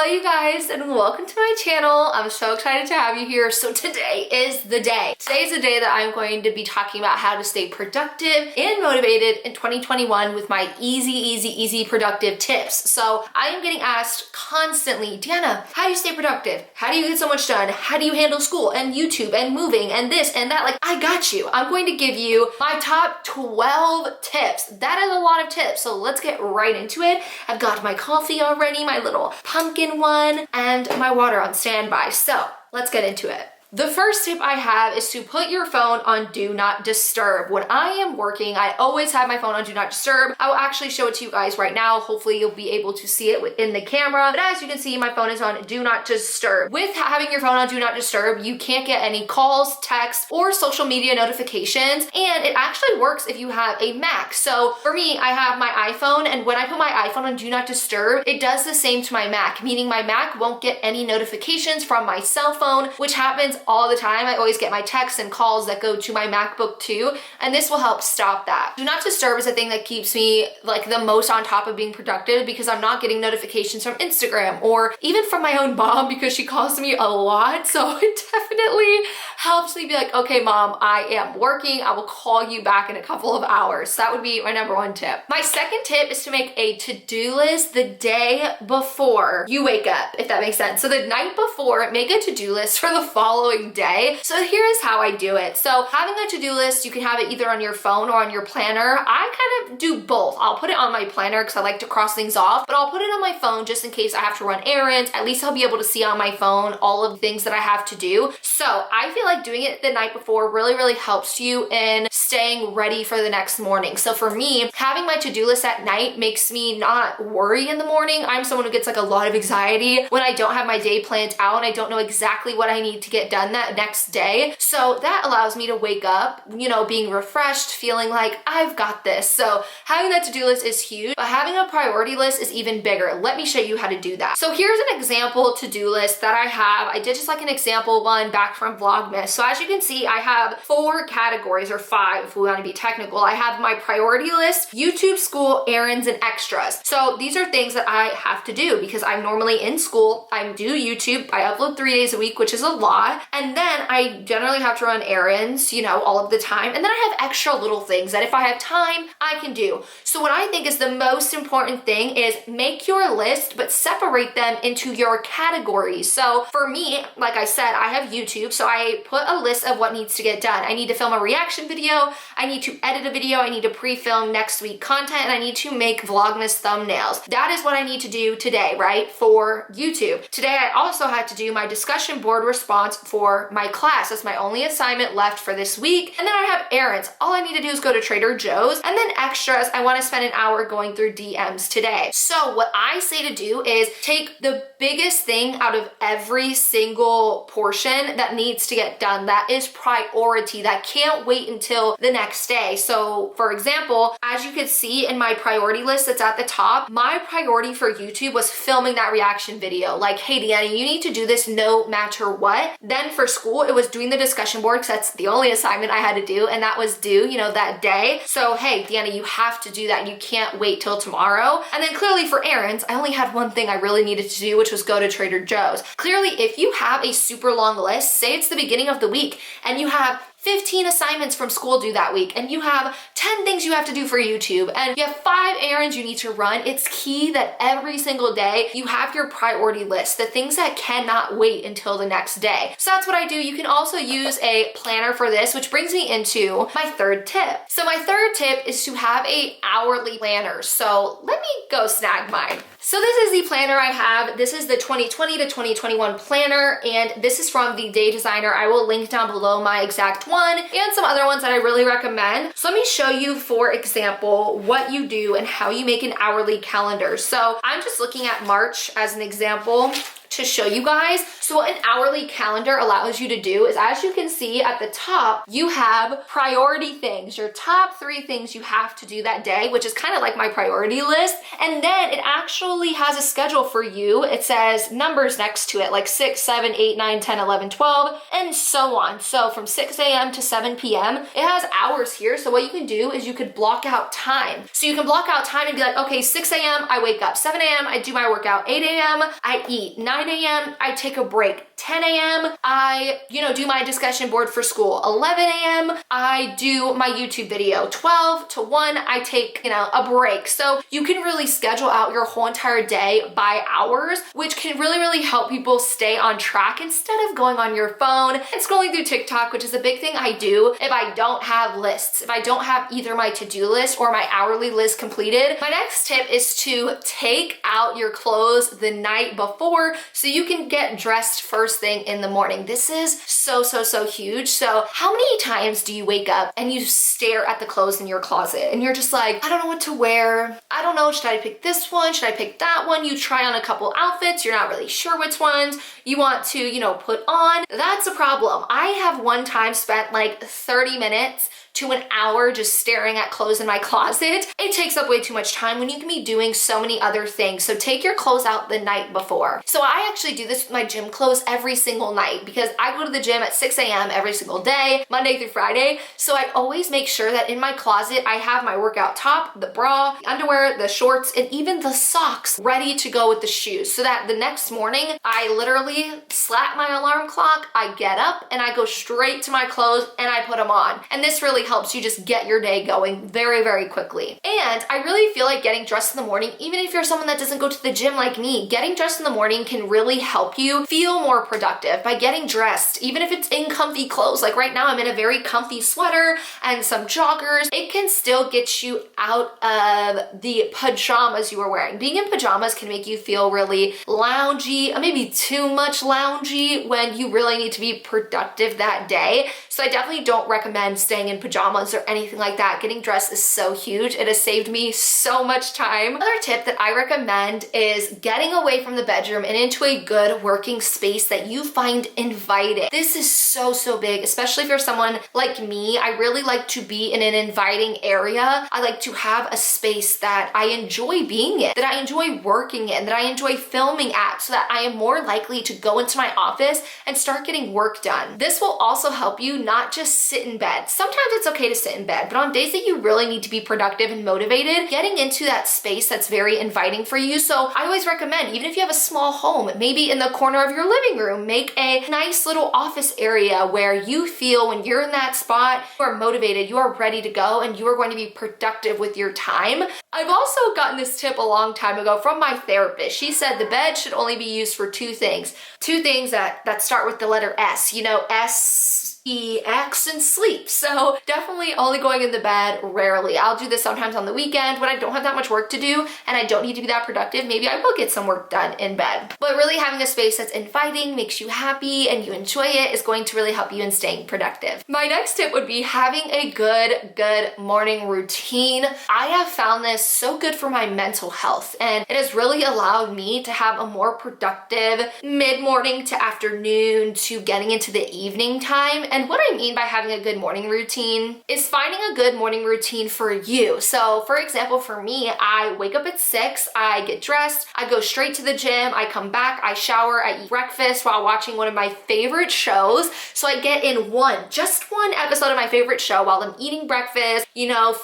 you guys, and welcome to my channel. I'm so excited to have you here. So today is the day. Today is the day that I'm going to be talking about how to stay productive and motivated in 2021 with my easy productive tips. So I am getting asked constantly, Deanna, how do you stay productive? How do you get so much done? How do you handle school and YouTube and moving and this and that? Like, I got you. I'm going to give you my top 12 tips. That is a lot of tips. So let's get right into it. I've got my coffee already, my little pumpkin one, and my water on standby. So let's get into it. The first tip I have is to put your phone on Do Not Disturb. When I am working, I always have my phone on Do Not Disturb. I will actually show it to you guys right now. Hopefully you'll be able to see it within the camera. But as you can see, my phone is on Do Not Disturb. With having your phone on Do Not Disturb, you can't get any calls, texts, or social media notifications. And it actually works if you have a Mac. So for me, I have my iPhone, and when I put my iPhone on Do Not Disturb, it does the same to my Mac, meaning my Mac won't get any notifications from my cell phone, which happens all the time. I always get my texts and calls that go to my MacBook too, and this will help stop that. Do Not Disturb is the thing that keeps me like the most on top of being productive, because I'm not getting notifications from Instagram or even from my own mom, because she calls me a lot. So it definitely helps me be like, okay, mom, I am working. I will call you back in a couple of hours. So that would be my number one tip. My second tip is to make a to-do list the day before you wake up, if that makes sense. So the night before, make a to-do list for the following day. So here's how I do it. So having a to-do list, you can have it either on your phone or on your planner. I kind of do both. I'll put it on my planner because I like to cross things off, but I'll put it on my phone just in case I have to run errands. At least I'll be able to see on my phone all of the things that I have to do. So I feel like doing it the night before really helps you in staying ready for the next morning. So for me, having my to-do list at night makes me not worry in the morning. I'm someone who gets like a lot of anxiety when I don't have my day planned out and I don't know exactly what I need to get done that next day. So that allows me to wake up, you know, being refreshed, feeling like I've got this. So having that to-do list is huge, but having a priority list is even bigger. Let me show you how to do that. So here's an example to-do list that I have. I did just like an example one back from Vlogmas. So as you can see, I have 4 categories, or 5 if we want to be technical. I have my priority list, YouTube, school, errands, and extras. So these are things that I have to do because I'm normally in school. I do YouTube. I upload 3 days a week, which is a lot. And then I generally have to run errands, you know, all of the time. And then I have extra little things that if I have time, I can do. So what I think is the most important thing is make your list, but separate them into your categories. So for me, like I said, I have YouTube. So I put a list of what needs to get done. I need to film a reaction video. I need to edit a video. I need to pre-film next week content, and I need to make Vlogmas thumbnails. That is what I need to do today, right? For YouTube. Today, I also had to do my discussion board response for my class. That's my only assignment left for this week. And then I have errands. All I need to do is go to Trader Joe's. And then extras, I want to spend an hour going through DMs today. So what I say to do is take the biggest thing out of every single portion that needs to get done. That is priority. That can't wait until the next day. So for example, as you can see in my priority list that's at the top, my priority for YouTube was filming that reaction video. Like, hey, Deanna, you need to do this no matter what. Then for school, it was doing the discussion board because that's the only assignment I had to do, and that was due, you know, that day. So hey, Deanna, you have to do that. You can't wait till tomorrow. And then clearly for errands, I only had one thing I really needed to do, which was go to Trader Joe's. Clearly, if you have a super long list, say it's the beginning of the week, and you have 15 assignments from school due that week, and you have 10 things you have to do for YouTube, and you have 5 errands you need to run, it's key that every single day you have your priority list, the things that cannot wait until the next day. So that's what I do. You can also use a planner for this, which brings me into my third tip. So my third tip is to have a hourly planner. So let me go snag mine. So this is the planner I have. This is the 2020 to 2021 planner, and this is from the Day Designer. I will link down below my exact one and some other ones that I really recommend. So let me show you, for example, what you do and how you make an hourly calendar. So I'm just looking at March as an example. to show you guys. So what an hourly calendar allows you to do is, as you can see at the top, you have priority things, your top 3 things you have to do that day, which is kind of like my priority list. And then it actually has a schedule for you. It says numbers next to it, like 6, 7, 8, 9, 10, 11, 12, and so on. So from 6 a.m. to 7 p.m., it has hours here. So what you can do is you could block out time. So you can block out time and be like, okay, 6 a.m. I wake up, 7 a.m. I do my workout, 8 a.m. I eat, 9 a.m. I take a break, 10 a.m. I, do my discussion board for school, 11 a.m. I do my YouTube video, 12 to 1 I take, a break. So you can really schedule out your whole entire day by hours, which can really, really help people stay on track instead of going on your phone and scrolling through TikTok, which is a big thing I do if I don't have lists, if I don't have either my to-do list or my hourly list completed. My next tip is to take out your clothes the night before so you can get dressed first thing in the morning. This is so huge. So how many times do you wake up and you stare at the clothes in your closet and you're just like, I don't know what to wear. I don't know, should I pick this one? Should I pick that one? You try on a couple outfits, you're not really sure which ones you want to, put on. That's a problem. I have one time spent like 30 minutes to an hour just staring at clothes in my closet. It takes up way too much time when you can be doing so many other things. So take your clothes out the night before. So I actually do this with my gym clothes every single night because I go to the gym at 6 a.m. every single day, Monday through Friday. So I always make sure that in my closet, I have my workout top, the bra, the underwear, the shorts, and even the socks ready to go with the shoes so that the next morning, I literally slap my alarm clock, I get up and I go straight to my clothes and I put them on. And this really helps you just get your day going very, very quickly. And I really feel like getting dressed in the morning, even if you're someone that doesn't go to the gym like me, getting dressed in the morning can really help you feel more productive by getting dressed, even if it's in comfy clothes. Like right now, I'm in a very comfy sweater and some joggers. It can still get you out of the pajamas you were wearing. Being in pajamas can make you feel really loungy, maybe too much loungy when you really need to be productive that day. So I definitely don't recommend staying in pajamas or anything like that. Getting dressed is so huge. It has saved me so much time. Another tip that I recommend is getting away from the bedroom and into a good working space that you find inviting. This is so big, especially if you're someone like me. I really like to be in an inviting area. I like to have a space that I enjoy being in, that I enjoy working in, that I enjoy filming at, so that I am more likely to go into my office and start getting work done. This will also help you not just sit in bed. Sometimes it's okay to sit in bed, but on days that you really need to be productive and motivated, getting into that space that's very inviting for you. So I always recommend, even if you have a small home, maybe in the corner of your living room, make a nice little office area where you feel when you're in that spot, you are motivated, you are ready to go, and you are going to be productive with your time. I've also gotten this tip a long time ago from my therapist. She said the bed should only be used for two things that start with the letter S, X and sleep. So definitely only going in the bed rarely. I'll do this sometimes on the weekend when I don't have that much work to do and I don't need to be that productive. Maybe I will get some work done in bed. But really having a space that's inviting, makes you happy, and you enjoy it is going to really help you in staying productive. My next tip would be having a good morning routine. I have found this so good for my mental health, and it has really allowed me to have a more productive mid-morning to afternoon to getting into the evening time. And what I mean by having a good morning routine is finding a good morning routine for you. So for example, for me, I wake up at 6, I get dressed, I go straight to the gym, I come back, I shower, I eat breakfast while watching one of my favorite shows. So I get in just one episode of my favorite show while I'm eating breakfast,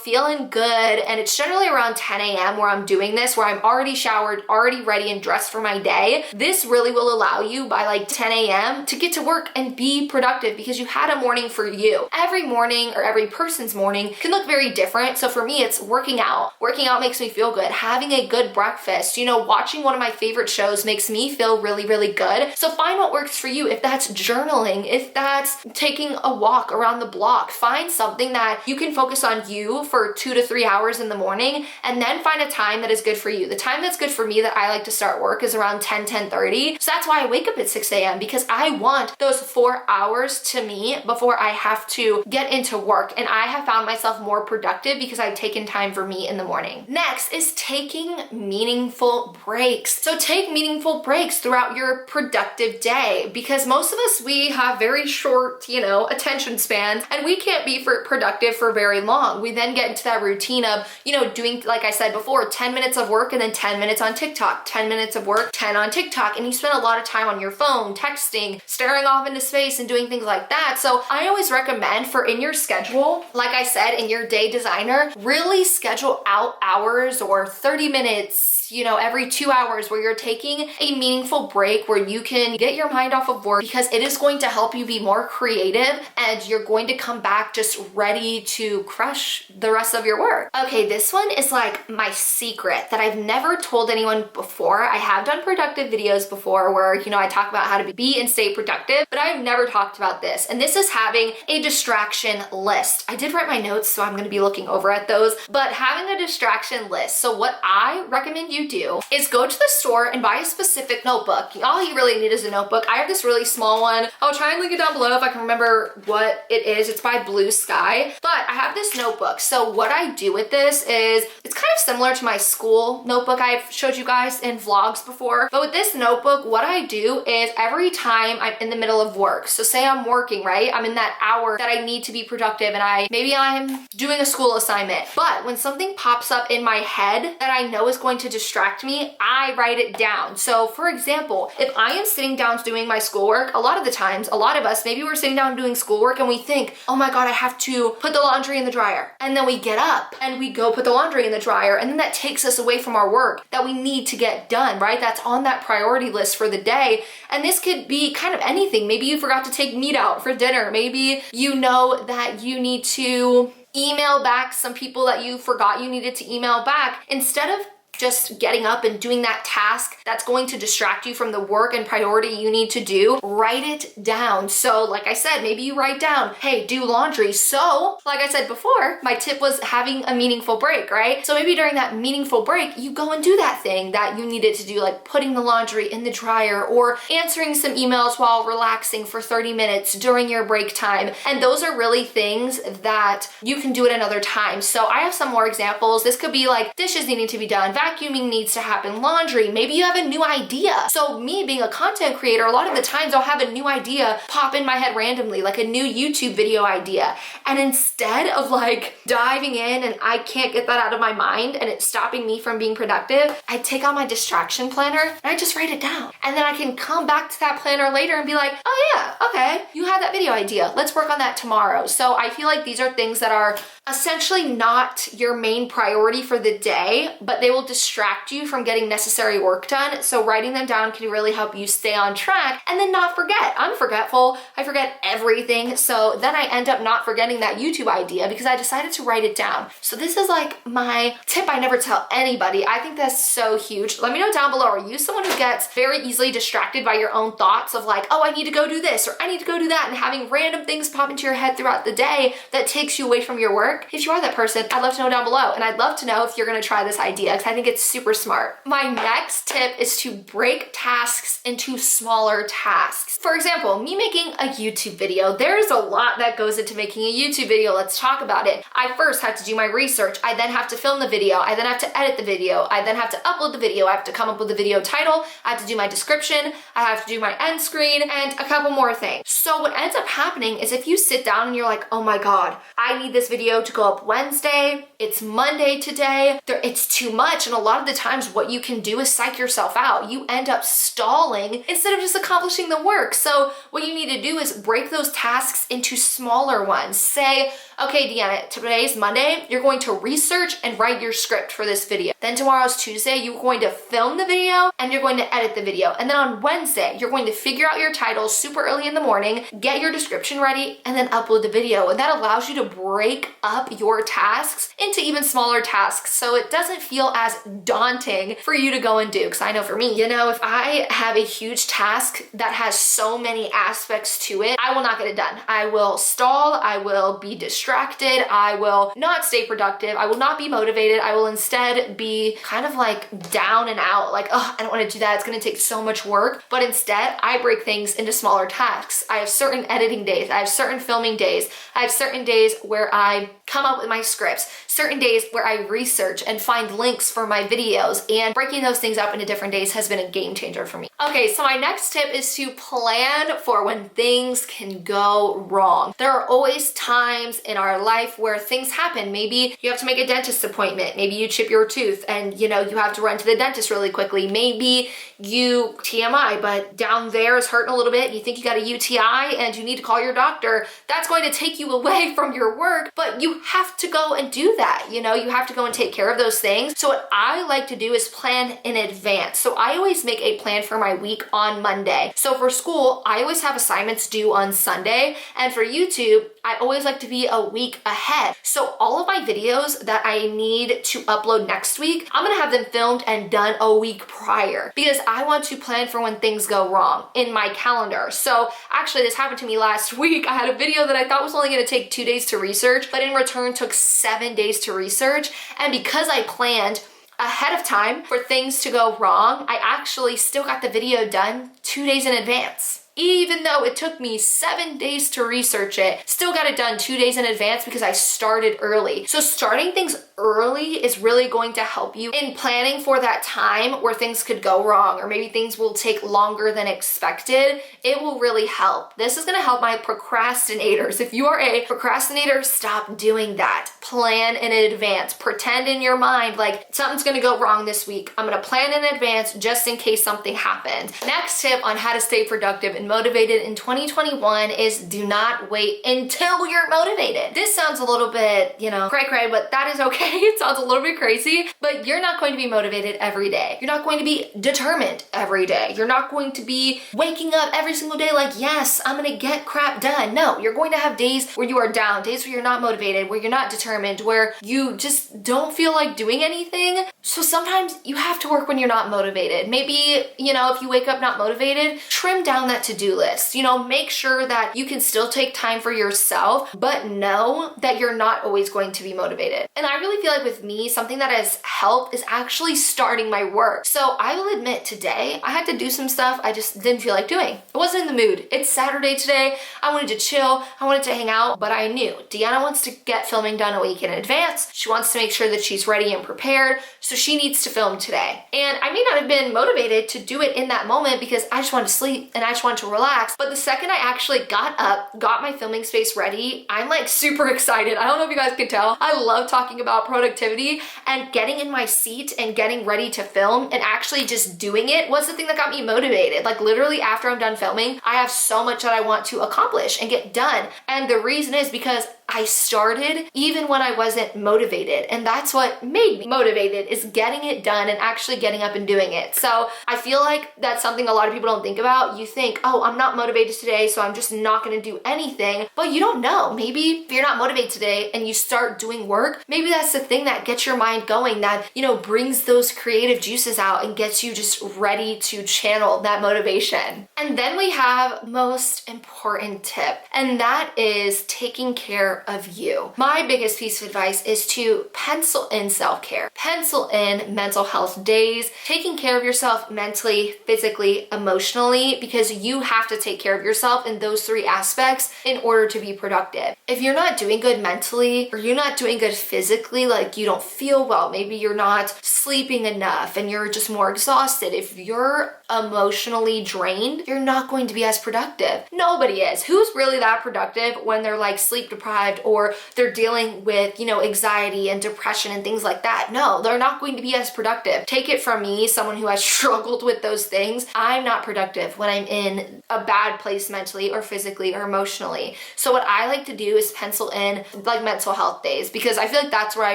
feeling good. And it's generally around 10 a.m. where I'm doing this, where I'm already showered, already ready and dressed for my day. This really will allow you by like 10 a.m. to get to work and be productive because you had a morning for you. Every morning, or every person's morning, can look very different. So for me, it's working out. Working out makes me feel good. Having a good breakfast, watching one of my favorite shows makes me feel really, really good. So find what works for you. If that's journaling, if that's taking a walk around the block, find something that you can focus on you for 2 to 3 hours in the morning, and then find a time that is good for you. The time that's good for me that I like to start work is around 10:30. So that's why I wake up at 6 a.m. because I want those 4 hours to me me before I have to get into work. And I have found myself more productive because I've taken time for me in the morning. Next is taking meaningful breaks. So take meaningful breaks throughout your productive day, because most of us, we have very short, attention spans, and we can't be productive for very long. We then get into that routine of, doing, like I said before, 10 minutes of work and then 10 minutes on TikTok, 10 minutes of work, 10 on TikTok, and you spend a lot of time on your phone, texting, staring off into space and doing things like that. So I always recommend for in your schedule, like I said, in your day designer, really schedule out hours or 30 minutes, every 2 hours where you're taking a meaningful break where you can get your mind off of work, because it is going to help you be more creative and you're going to come back just ready to crush the rest of your work. Okay, this one is like my secret that I've never told anyone before. I have done productive videos before where, I talk about how to be and stay productive, but I've never talked about this. And this is having a distraction list. I did write my notes, so I'm going to be looking over at those, but having a distraction list. So what I recommend you do is go to the store and buy a specific notebook. All you really need is a notebook. I have this really small one. I'll try and link it down below if I can remember what it is. It's by Blue Sky, but I have this notebook. So what I do with this is, it's kind of similar to my school notebook I've showed you guys in vlogs before, but with this notebook, what I do is every time I'm in the middle of work, so say I'm working, right? I'm in that hour that I need to be productive and maybe I'm doing a school assignment, but when something pops up in my head that I know is going to distract me, I write it down. So for example, if I am sitting down doing my schoolwork, a lot of the times, a lot of us, maybe we're sitting down doing schoolwork and we think, oh my God, I have to put the laundry in the dryer. And then we get up and we go put the laundry in the dryer. And then that takes us away from our work that we need to get done, right? That's on that priority list for the day. And this could be kind of anything. Maybe you forgot to take meat out for dinner. Maybe you know that you need to email back some people that you forgot you needed to email back. Instead of just getting up and doing that task that's going to distract you from the work and priority you need to do, write it down. So like I said, maybe you write down, hey, do laundry. So like I said before, my tip was having a meaningful break, right? So maybe during that meaningful break, you go and do that thing that you needed to do, like putting the laundry in the dryer or answering some emails while relaxing for 30 minutes during your break time. And those are really things that you can do at another time. So I have some more examples. This could be like dishes needing to be done, vacuuming needs to happen, laundry, maybe you have a new idea. So me being a content creator, a lot of the times I'll have a new idea pop in my head randomly, like a new YouTube video idea. And instead of like diving in and I can't get that out of my mind and it's stopping me from being productive, I take out my distraction planner and I just write it down. And then I can come back to that planner later and be like, oh yeah, okay, you had that video idea. Let's work on that tomorrow. So I feel like these are things that are essentially not your main priority for the day, but they will distract you from getting necessary work done. So writing them down can really help you stay on track and then not forget. I'm forgetful. I forget everything. So then I end up not forgetting that YouTube idea because I decided to write it down. So this is like my tip I never tell anybody. I think that's so huge. Let me know down below, are you someone who gets very easily distracted by your own thoughts of like, oh, I need to go do this or I need to go do that, and having random things pop into your head throughout the day that takes you away from your work? If you are that person, I'd love to know down below, and I'd love to know if you're gonna try this idea because I think it's super smart. My next tip is to break tasks into smaller tasks. For example, me making a YouTube video, there's a lot that goes into making a YouTube video. Let's talk about it. I first have to do my research. I then have to film the video. I then have to edit the video. I then have to upload the video. I have to come up with a video title. I have to do my description. I have to do my end screen and a couple more things. So what ends up happening is if you sit down and you're like, oh my God, I need this video to go up Wednesday. It's Monday today. It's too much. And a lot of the times what you can do is psych yourself out. You end up stalling instead of just accomplishing the work. So what you need to do is break those tasks into smaller ones. Say, okay, Deanna, today's Monday. You're going to research and write your script for this video. Then tomorrow's Tuesday. You're going to film the video and you're going to edit the video. And then on Wednesday, you're going to figure out your titles super early in the morning, get your description ready, and then upload the video. And that allows you to break up your tasks into even smaller tasks so it doesn't feel as daunting for you to go and do. Because I know for me, if I have a huge task that has so many aspects to it, I will not get it done. I will stall, I will be distracted, distracted. I will not stay productive. I will not be motivated. I will instead be kind of like down and out, like, oh, I don't want to do that. It's going to take so much work. But instead, I break things into smaller tasks. I have certain editing days. I have certain filming days. I have certain days where I come up with my scripts, certain days where I research and find links for my videos, and breaking those things up into different days has been a game changer for me. Okay, so my next tip is to plan for when things can go wrong. There are always times in our life where things happen. Maybe you have to make a dentist appointment. Maybe you chip your tooth and you have to run to the dentist really quickly. Maybe you TMI, but down there is hurting a little bit. You think you got a UTI and you need to call your doctor. That's going to take you away from your work, but you have to go and do that. You have to go and take care of those things. So what I like to do is plan in advance. So I always make a plan for my week on Monday. So for school, I always have assignments due on Sunday. And for YouTube, I always like to be a week ahead. So all of my videos that I need to upload next week, I'm gonna have them filmed and done a week prior because I want to plan for when things go wrong in my calendar. So actually this happened to me last week. I had a video that I thought was only gonna take 2 days to research, but in return took 7 days to research. And because I planned ahead of time for things to go wrong, I actually still got the video done 2 days in advance. Even though it took me 7 days to research it, still got it done 2 days in advance because I started early. So starting things early is really going to help you in planning for that time where things could go wrong, or maybe things will take longer than expected. It will really help. This is gonna help my procrastinators. If you are a procrastinator, stop doing that. Plan in advance. Pretend in your mind like something's gonna go wrong this week. I'm gonna plan in advance just in case something happens. Next tip on how to stay productive and motivated in 2021 is do not wait until you're motivated. This sounds a little bit, cray-cray, but that is okay. It sounds a little bit crazy, but you're not going to be motivated every day. You're not going to be determined every day. You're not going to be waking up every single day like, yes, I'm gonna get crap done. No, you're going to have days where you are down, days where you're not motivated, where you're not determined, where you just don't feel like doing anything. So sometimes you have to work when you're not motivated. Maybe, if you wake up not motivated, trim down that to-do list. Make sure that you can still take time for yourself, but know that you're not always going to be motivated. And I really feel like with me, something that has helped is actually starting my work. So I will admit today, I had to do some stuff I just didn't feel like doing. I wasn't in the mood. It's Saturday today. I wanted to chill. I wanted to hang out, but I knew Deanna wants to get filming done a week in advance. She wants to make sure that she's ready and prepared. So she needs to film today. And I may not have been motivated to do it in that moment because I just wanted to sleep and I just wanted to relax. But the second I actually got up, got my filming space ready, I'm like super excited. I don't know if you guys can tell. I love talking about productivity, and getting in my seat and getting ready to film and actually just doing it was the thing that got me motivated. Like literally after I'm done filming, I have so much that I want to accomplish and get done. And the reason is because I started even when I wasn't motivated. And that's what made me motivated, is getting it done and actually getting up and doing it. So I feel like that's something a lot of people don't think about. You think, oh, I'm not motivated today, so I'm just not gonna do anything. But you don't know. Maybe if you're not motivated today and you start doing work, maybe that's the thing that gets your mind going, that, brings those creative juices out and gets you just ready to channel that motivation. And then we have most important tip, and that is taking care of you. My biggest piece of advice is to pencil in self-care. Pencil in mental health days, taking care of yourself mentally, physically, emotionally, because you have to take care of yourself in those 3 aspects in order to be productive. If you're not doing good mentally, or you're not doing good physically, like you don't feel well, maybe you're not sleeping enough and you're just more exhausted. If you're emotionally drained, you're not going to be as productive. Nobody is. Who's really that productive when they're like sleep deprived or they're dealing with, anxiety and depression and things like that? No, they're not going to be as productive. Take it from me, someone who has struggled with those things. I'm not productive when I'm in a bad place mentally or physically or emotionally. So what I like to do is pencil in like mental health days, because I feel like that's where I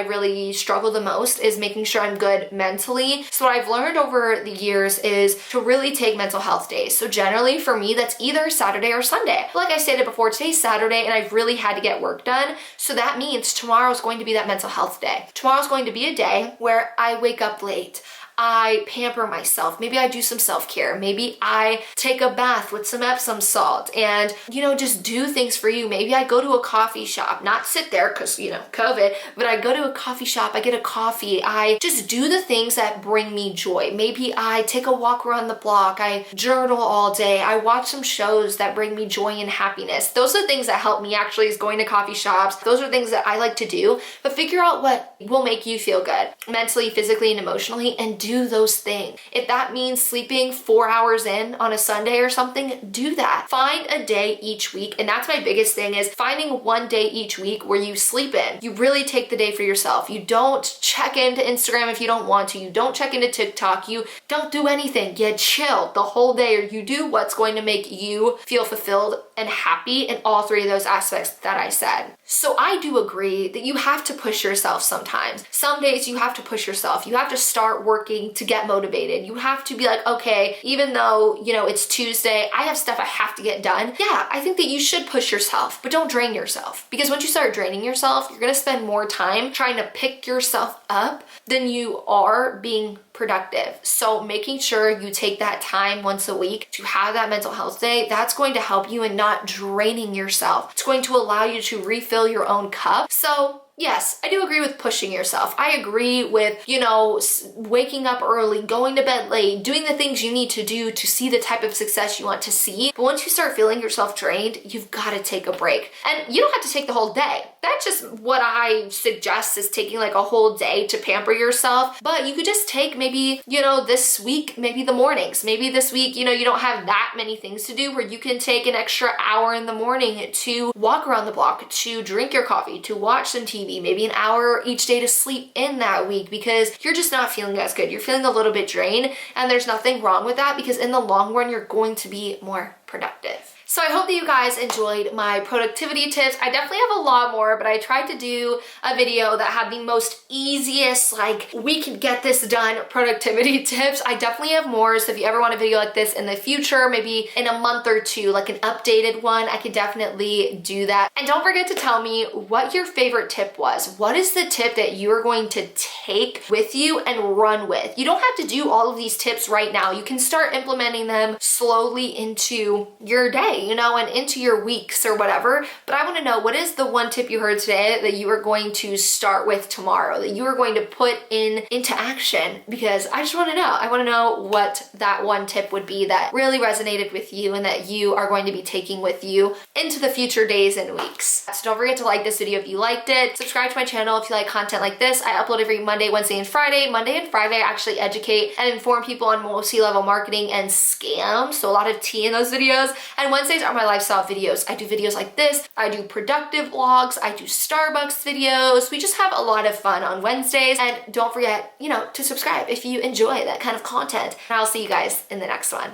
really struggle the most, is making sure I'm good mentally. So what I've learned over the years is to really take mental health days. So generally for me, that's either Saturday or Sunday. Like I stated before, today's Saturday and I've really had to get work done. So that means tomorrow's going to be that mental health day. Tomorrow's going to be a day where I wake up late. I pamper myself. Maybe I do some self-care. Maybe I take a bath with some Epsom salt and, just do things for you. Maybe I go to a coffee shop, not sit there because, COVID, but I go to a coffee shop, I get a coffee. I just do the things that bring me joy. Maybe I take a walk around the block. I journal all day. I watch some shows that bring me joy and happiness. Those are things that help me actually, is going to coffee shops. Those are things that I like to do, but figure out what will make you feel good mentally, physically, and emotionally, and do those things. If that means sleeping 4 hours in on a Sunday or something, do that. Find a day each week. And that's my biggest thing, is finding one day each week where you sleep in. You really take the day for yourself. You don't check into Instagram if you don't want to. You don't check into TikTok. You don't do anything. You chill the whole day, or you do what's going to make you feel fulfilled and happy in all three of those aspects that I said. So I do agree that you have to push yourself sometimes. Some days you have to push yourself. You have to start working to get motivated. You have to be like, okay, even though, it's Tuesday, I have stuff I have to get done. Yeah, I think that you should push yourself, but don't drain yourself. Because once you start draining yourself, you're gonna spend more time trying to pick yourself up than you are being productive. So making sure you take that time once a week to have that mental health day, that's going to help you in not draining yourself. It's going to allow you to refill your own cup. So yes, I do agree with pushing yourself. I agree with, waking up early, going to bed late, doing the things you need to do to see the type of success you want to see. But once you start feeling yourself drained, you've got to take a break. And you don't have to take the whole day. That's just what I suggest, is taking like a whole day to pamper yourself. But you could just take maybe, this week, maybe the mornings. Maybe this week, you don't have that many things to do, where you can take an extra hour in the morning to walk around the block, to drink your coffee, to watch some TV, maybe an hour each day to sleep in that week, because you're just not feeling as good. You're feeling a little bit drained, and there's nothing wrong with that, because in the long run, you're going to be more productive. So I hope that you guys enjoyed my productivity tips. I definitely have a lot more, but I tried to do a video that had the most easiest, like, we can get this done productivity tips. I definitely have more, so if you ever want a video like this in the future, maybe in a month or two, like an updated one, I could definitely do that. And don't forget to tell me what your favorite tip was. What is the tip that you are going to take with you and run with? You don't have to do all of these tips right now. You can start implementing them slowly into your day, and into your weeks or whatever. But I want to know, what is the one tip you heard today that you are going to start with tomorrow, that you are going to put into action? Because I just want to know. I want to know what that one tip would be that really resonated with you and that you are going to be taking with you into the future days and weeks. So don't forget to like this video if you liked it. Subscribe to my channel if you like content like this. I upload every Monday, Wednesday, and Friday. Monday and Friday, I actually educate and inform people on multi-level marketing and scams. So a lot of tea in those videos. And Wednesdays are my lifestyle videos. I do videos like this. I do productive vlogs. I do Starbucks videos. We just have a lot of fun on Wednesdays. And don't forget, to subscribe if you enjoy that kind of content. And I'll see you guys in the next one.